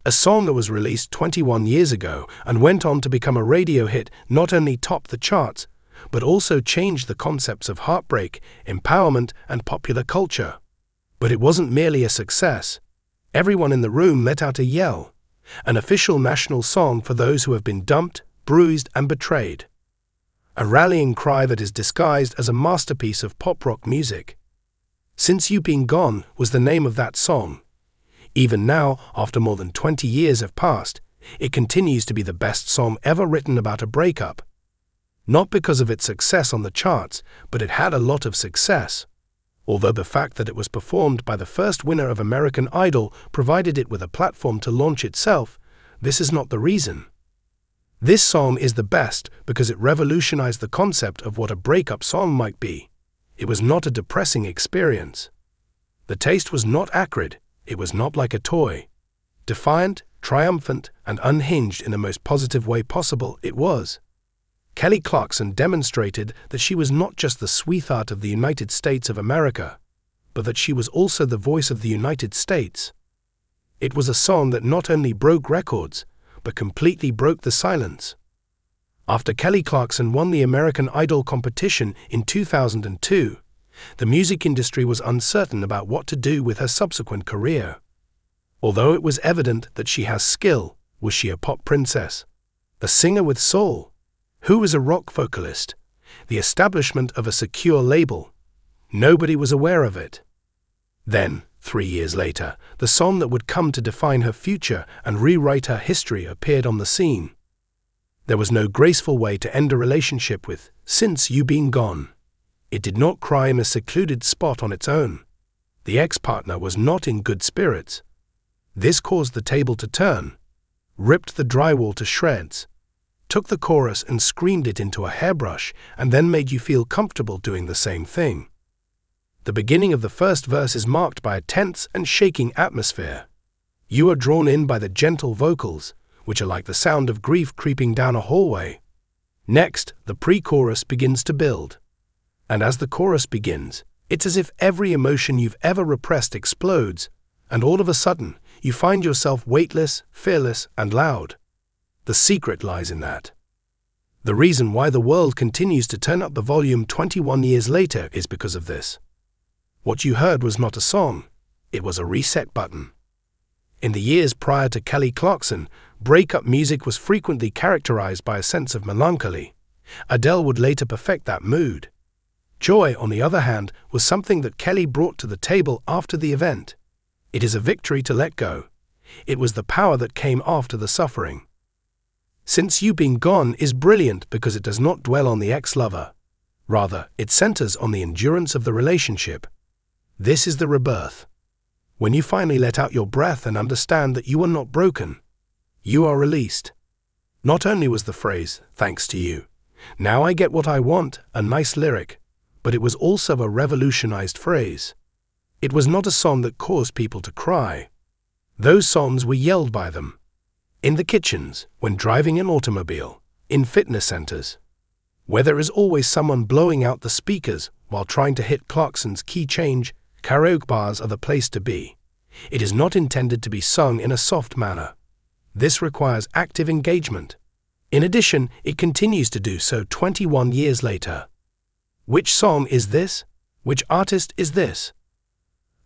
A song that was released 21 years ago and went on to become a radio hit not only topped the charts, but also changed the concepts of heartbreak, empowerment, and popular culture. But it wasn't merely a success. Everyone in the room let out a yell, an official national song for those who have been dumped, bruised, and betrayed. A rallying cry that is disguised as a masterpiece of pop-rock music. "Since You've Been Gone" was the name of that song. Even now, after more than 20 years have passed, it continues to be the best song ever written about a breakup. Not because of its success on the charts, but it had a lot of success. Although the fact that it was performed by the first winner of American Idol provided it with a platform to launch itself, this is not the reason. This song is the best because it revolutionized the concept of what a breakup song might be. It was not a depressing experience. The taste was not acrid. It was not like a toy. Defiant, triumphant, and unhinged in the most positive way possible, it was. Kelly Clarkson demonstrated that she was not just the sweetheart of the United States of America, but that she was also the voice of the United States. It was a song that not only broke records, but completely broke the silence. After Kelly Clarkson won the American Idol competition in 2002, the music industry was uncertain about what to do with her subsequent career. Although it was evident that she has skill, was she a pop princess? A singer with soul? Who was a rock vocalist? The establishment of a secure label? Nobody was aware of it. Then, 3 years later, the song that would come to define her future and rewrite her history appeared on the scene. There was no graceful way to end a relationship with "Since You've Been Gone." It did not cry in a secluded spot on its own. The ex-partner was not in good spirits. This caused the table to turn, ripped the drywall to shreds, took the chorus and screamed it into a hairbrush, and then made you feel comfortable doing the same thing. The beginning of the first verse is marked by a tense and shaking atmosphere. You are drawn in by the gentle vocals, which are like the sound of grief creeping down a hallway. Next, the pre-chorus begins to build. And as the chorus begins, it's as if every emotion you've ever repressed explodes, and all of a sudden, you find yourself weightless, fearless, and loud. The secret lies in that. The reason why the world continues to turn up the volume 21 years later is because of this. What you heard was not a song, it was a reset button. In the years prior to Kelly Clarkson, breakup music was frequently characterized by a sense of melancholy. Adele would later perfect that mood. Joy, on the other hand, was something that Kelly brought to the table after the event. It is a victory to let go. It was the power that came after the suffering. Since You've Been Gone is brilliant because it does not dwell on the ex-lover. Rather, it centers on the endurance of the relationship. This is the rebirth. When you finally let out your breath and understand that you are not broken, you are released. Not only was the phrase, "Thanks to you, now I get what I want," a nice lyric, but it was also a revolutionized phrase. It was not a song that caused people to cry. Those songs were yelled by them. In the kitchens, when driving an automobile, in fitness centers, where there is always someone blowing out the speakers while trying to hit Clarkson's key change, karaoke bars are the place to be. It is not intended to be sung in a soft manner. This requires active engagement. In addition, it continues to do so 21 years later. Which song is this? Which artist is this?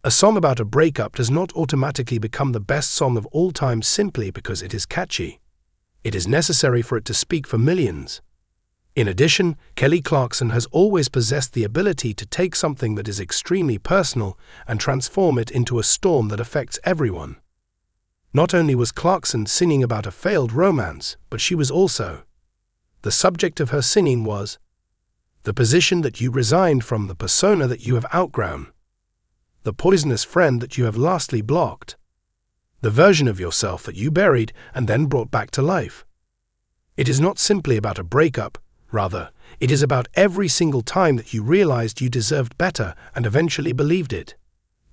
A song about a breakup does not automatically become the best song of all time simply because it is catchy. It is necessary for it to speak for millions. In addition, Kelly Clarkson has always possessed the ability to take something that is extremely personal and transform it into a storm that affects everyone. Not only was Clarkson singing about a failed romance, but she was also. The subject of her singing was the position that you resigned from, the persona that you have outgrown, the poisonous friend that you have lastly blocked, the version of yourself that you buried and then brought back to life. It is not simply about a breakup, rather, it is about every single time that you realized you deserved better and eventually believed it.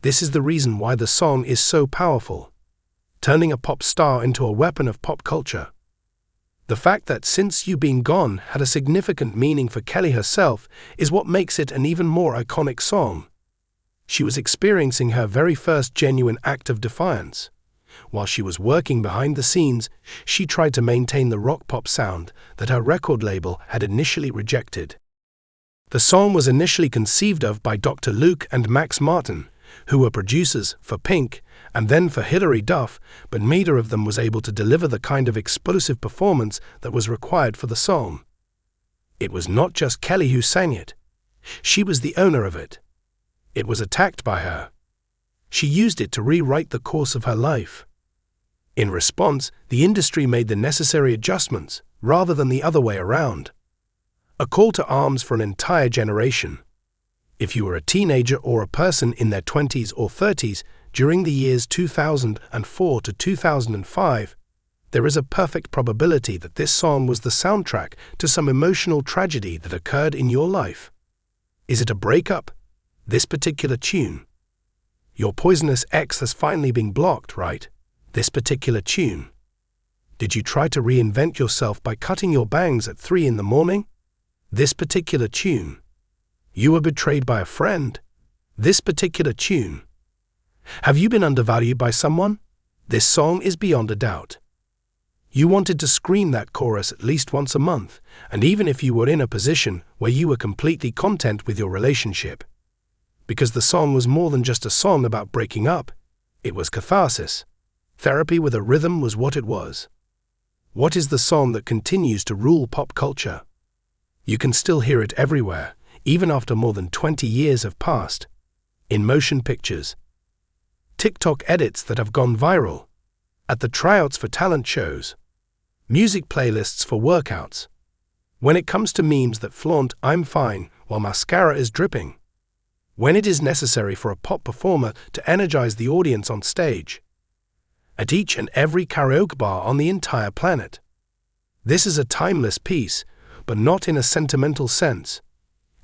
This is the reason why the song is so powerful, turning a pop star into a weapon of pop culture. The fact that Since You've Been Gone had a significant meaning for Kelly herself is what makes it an even more iconic song. She was experiencing her very first genuine act of defiance. While she was working behind the scenes, she tried to maintain the rock-pop sound that her record label had initially rejected. The song was initially conceived of by Dr. Luke and Max Martin, who were producers for Pink and then for Hilary Duff, but neither of them was able to deliver the kind of explosive performance that was required for the song. It was not just Kelly who sang it. She was the owner of it. It was attacked by her. She used it to rewrite the course of her life. In response, the industry made the necessary adjustments, rather than the other way around. A call to arms for an entire generation. If you were a teenager or a person in their 20s or 30s during the years 2004 to 2005, there is a perfect probability that this song was the soundtrack to some emotional tragedy that occurred in your life. Is it a breakup? This particular tune. Your poisonous ex has finally been blocked, right? This particular tune. Did you try to reinvent yourself by cutting your bangs at 3 in the morning? This particular tune. You were betrayed by a friend? This particular tune. Have you been undervalued by someone? This song is beyond a doubt. You wanted to scream that chorus at least once a month, and even if you were in a position where you were completely content with your relationship. Because the song was more than just a song about breaking up, it was catharsis. Therapy with a rhythm was what it was. What is the song that continues to rule pop culture? You can still hear it everywhere, even after more than 20 years have passed. In motion pictures, TikTok edits that have gone viral, at the tryouts for talent shows, music playlists for workouts. When it comes to memes that flaunt "I'm fine" while mascara is dripping. When it is necessary for a pop performer to energize the audience on stage. At each and every karaoke bar on the entire planet. This is a timeless piece, but not in a sentimental sense.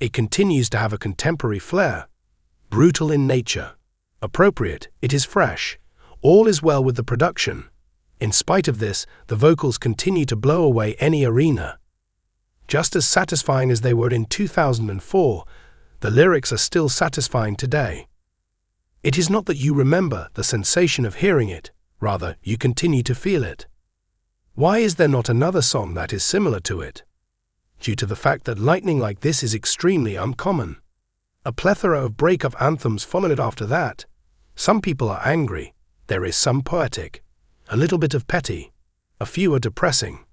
It continues to have a contemporary flair. Brutal in nature. Appropriate, it is fresh. All is well with the production. In spite of this, the vocals continue to blow away any arena. Just as satisfying as they were in 2004, the lyrics are still satisfying today. It is not that you remember the sensation of hearing it, rather, you continue to feel it. Why is there not another song that is similar to it? Due to the fact that lightning like this is extremely uncommon. A plethora of breakup anthems followed after that. Some people are angry, there is some poetic, a little bit of petty, a few are depressing,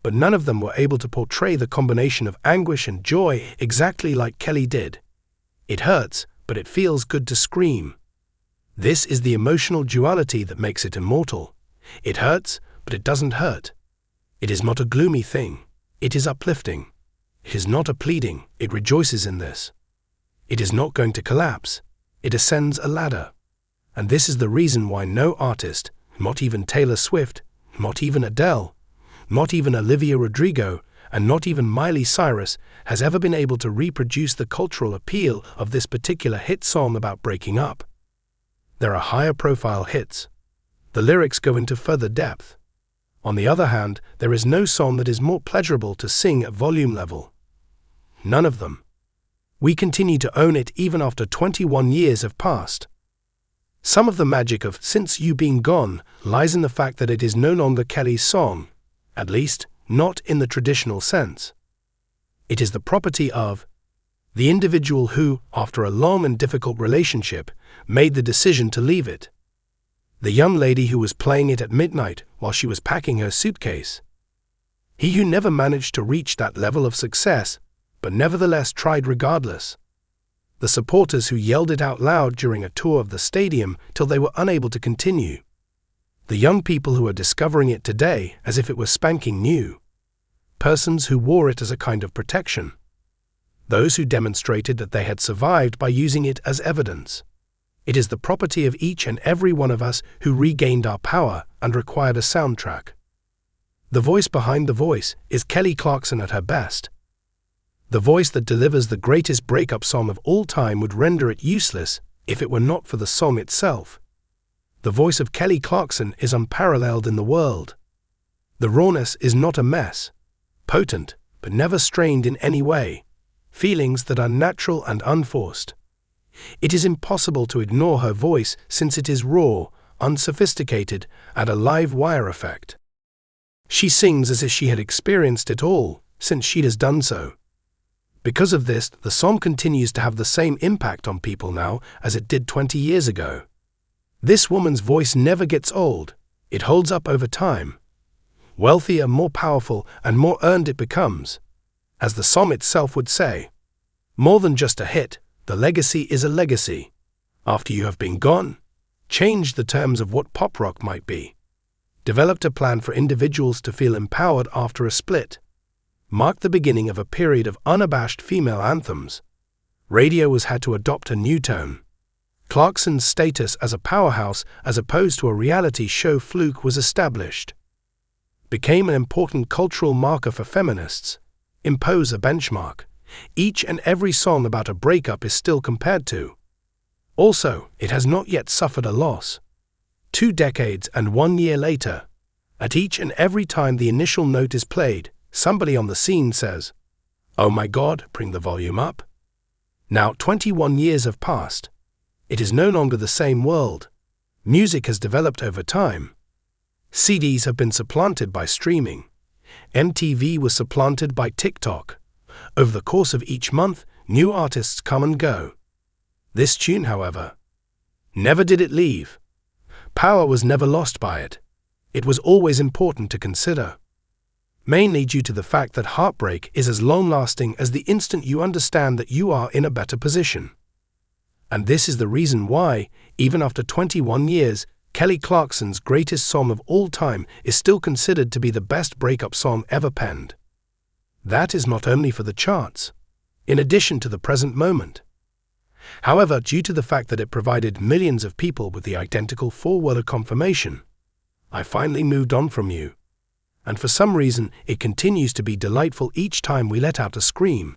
but none of them were able to portray the combination of anguish and joy exactly like Kelly did. It hurts, but it feels good to scream. This is the emotional duality that makes it immortal. It hurts, but it doesn't hurt. It is not a gloomy thing. It is uplifting. It is not a pleading. It rejoices in this. It is not going to collapse. It ascends a ladder. And this is the reason why no artist, not even Taylor Swift, not even Adele, not even Olivia Rodrigo, and not even Miley Cyrus has ever been able to reproduce the cultural appeal of this particular hit song about breaking up. There are higher profile hits. The lyrics go into further depth. On the other hand, there is no song that is more pleasurable to sing at volume level. None of them. We continue to own it even after 21 years have passed. Some of the magic of Since You Been Gone lies in the fact that it is no longer Kelly's song, at least, not in the traditional sense. It is the property of the individual who, after a long and difficult relationship, made the decision to leave it. The young lady who was playing it at midnight while she was packing her suitcase. He who never managed to reach that level of success, but nevertheless tried regardless. The supporters who yelled it out loud during a tour of the stadium till they were unable to continue. The young people who are discovering it today as if it was spanking new. Persons who wore it as a kind of protection. Those who demonstrated that they had survived by using it as evidence. It is the property of each and every one of us who regained our power and required a soundtrack. The voice behind the voice is Kelly Clarkson at her best. The voice that delivers the greatest breakup song of all time would render it useless if it were not for the song itself. The voice of Kelly Clarkson is unparalleled in the world. The rawness is not a mess. Potent, but never strained in any way. Feelings that are natural and unforced. It is impossible to ignore her voice since it is raw, unsophisticated, and a live wire effect. She sings as if she had experienced it all, since she has done so. Because of this, the song continues to have the same impact on people now as it did 20 years ago. This woman's voice never gets old. It holds up over time. Wealthier, more powerful, and more earned it becomes. As the song itself would say, more than just a hit, the legacy is a legacy. After you have been gone, changed the terms of what pop rock might be. Developed a plan for individuals to feel empowered after a split. Marked the beginning of a period of unabashed female anthems. Radio has had to adopt a new tone. Clarkson's status as a powerhouse as opposed to a reality show fluke was established. Became an important cultural marker for feminists. Impose a benchmark. Each and every song about a breakup is still compared to. Also, it has not yet suffered a loss. 2 decades and 1 year later, at each and every time the initial note is played, somebody on the scene says, "Oh my God, bring the volume up." Now 21 years have passed. It is no longer the same world. Music has developed over time. CDs have been supplanted by streaming. MTV was supplanted by TikTok. Over the course of each month, new artists come and go. This tune, however, never did it leave. Power was never lost by it. It was always important to consider. Mainly due to the fact that heartbreak is as long-lasting as the instant you understand that you are in a better position. And this is the reason why, even after 21 years, Kelly Clarkson's greatest song of all time is still considered to be the best breakup song ever penned. That is not only for the charts, in addition to the present moment. However, due to the fact that it provided millions of people with the identical 4-word confirmation, I finally moved on from you. And for some reason, it continues to be delightful each time we let out a scream.